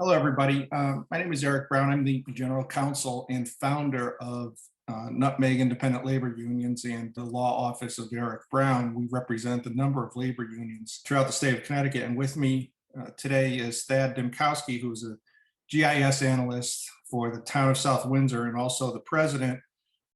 Hello, everybody. My name is Eric Brown. I'm the General Counsel and founder of Nutmeg Independent Labor Unions and the Law Office of Eric Brown. We represent a number of labor unions throughout the state of Connecticut. And with me today is Dymkowski, who's a GIS analyst for the town of South Windsor and also the president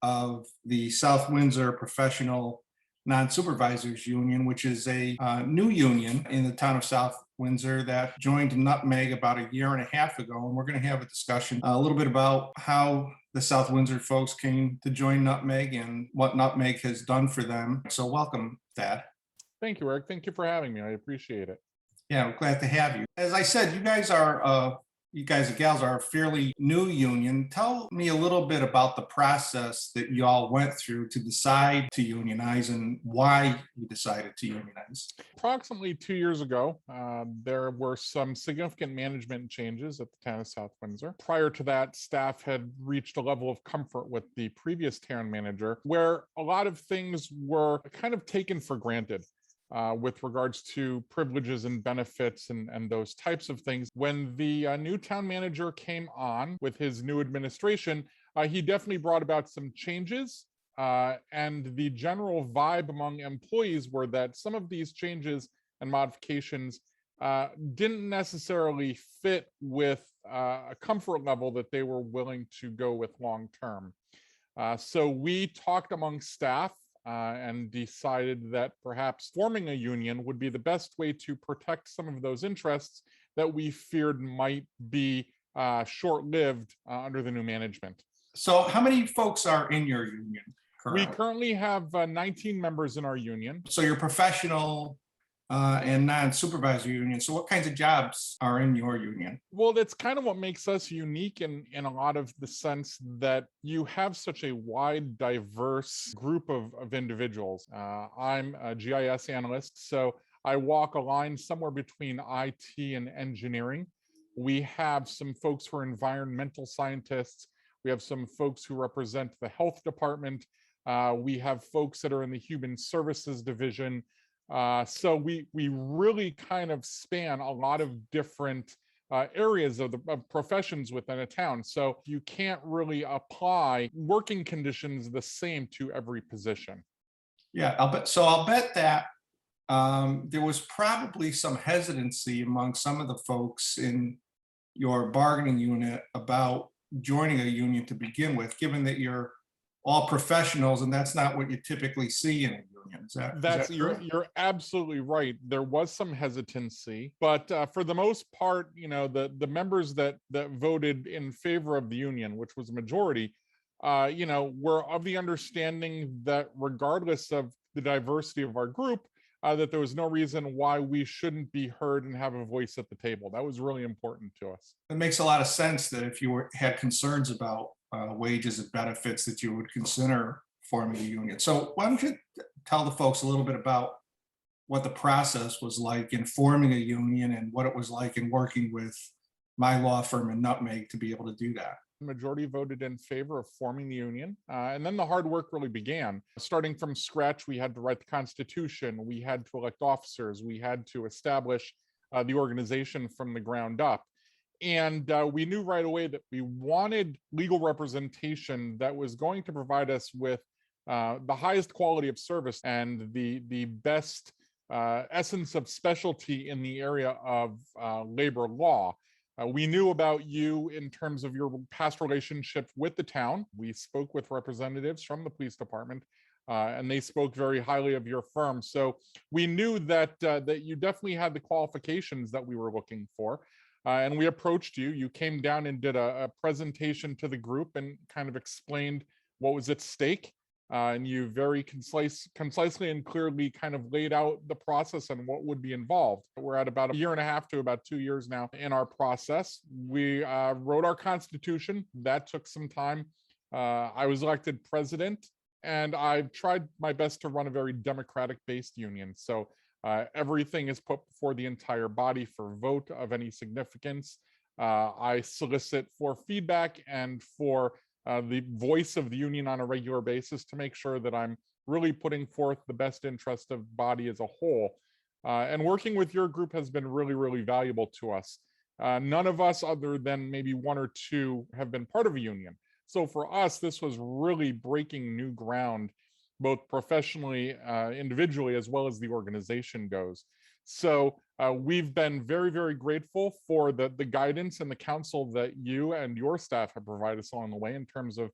of the South Windsor Professional Non-Supervisors Union, which is a new union in the town of South Windsor that joined Nutmeg about a year and a half ago. And we're going to have a discussion a little bit about how the South Windsor folks came to join Nutmeg and what Nutmeg has done for them. So welcome, Thad. Thank you, Eric. Thank you for having me. I appreciate it. Yeah, we're glad to have you. As I said, you guys and gals are a fairly new union. Tell me a little bit about the process that you all went through to decide to unionize and why you decided to unionize. Approximately 2 years ago, there were some significant management changes at the town of South Windsor. Prior to that, staff had reached a level of comfort with the previous town manager where a lot of things were kind of taken for granted. With regards to privileges and benefits and those types of things. When the new town manager came on with his new administration, he definitely brought about some changes. And the general vibe among employees were that some of these changes and modifications didn't necessarily fit with a comfort level that they were willing to go with long term. So we talked among staff and decided that perhaps forming a union would be the best way to protect some of those interests that we feared might be short-lived under the new management. So how many folks are in your union currently? We currently have 19 members in our union. So you're professional and non-supervisor union. So what kinds of jobs are in your union? Well, that's kind of what makes us unique in a lot of the sense that you have such a wide, diverse group of individuals. I'm a GIS analyst, so I walk a line somewhere between IT and engineering. We have some folks who are environmental scientists. We have some folks who represent the health department. We have folks that are in the human services division. So we really kind of span a lot of different areas of professions within a town. So you can't really apply working conditions the same to every position. Yeah, I'll bet that there was probably some hesitancy among some of the folks in your bargaining unit about joining a union to begin with, given that you're all professionals and that's not what you typically see in a union. Is that true? You're absolutely right. There was some hesitancy, but for the most part, the members that voted in favor of the union, which was a majority, were of the understanding that regardless of the diversity of our group, that there was no reason why we shouldn't be heard and have a voice at the table. That was really important to us. It makes a lot of sense that if you had concerns about wages and benefits that you would consider forming a union. So why don't you tell the folks a little bit about what the process was like in forming a union and what it was like in working with my law firm in Nutmeg to be able to do that? The majority voted in favor of forming the union. And then the hard work really began. Starting from scratch, we had to write the Constitution, we had to elect officers, we had to establish the organization from the ground up. And we knew right away that we wanted legal representation that was going to provide us with the highest quality of service and the best essence of specialty in the area of labor law. We knew about you in terms of your past relationship with the town. We spoke with representatives from the police department, and they spoke very highly of your firm. So we knew that you definitely had the qualifications that we were looking for. And we approached you. You came down and did a presentation to the group and kind of explained what was at stake. And you very concisely and clearly kind of laid out the process and what would be involved. We're at about a year and a half to about 2 years now in our process. We wrote our Constitution. That took some time. I was elected president, and I've tried my best to run a very democratic-based union. So everything is put before the entire body for vote of any significance. I solicit for feedback and for the voice of the union on a regular basis to make sure that I'm really putting forth the best interest of body as a whole. And working with your group has been really, really valuable to us. None of us, other than maybe one or two, have been part of a union. So for us, this was really breaking new ground, both professionally, individually, as well as the organization goes. So we've been very, very grateful for the guidance and the counsel that you and your staff have provided us along the way in terms of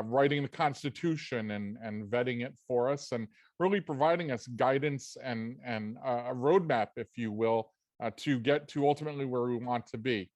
writing the Constitution and vetting it for us, and really providing us guidance and a roadmap, if you will, to get to ultimately where we want to be.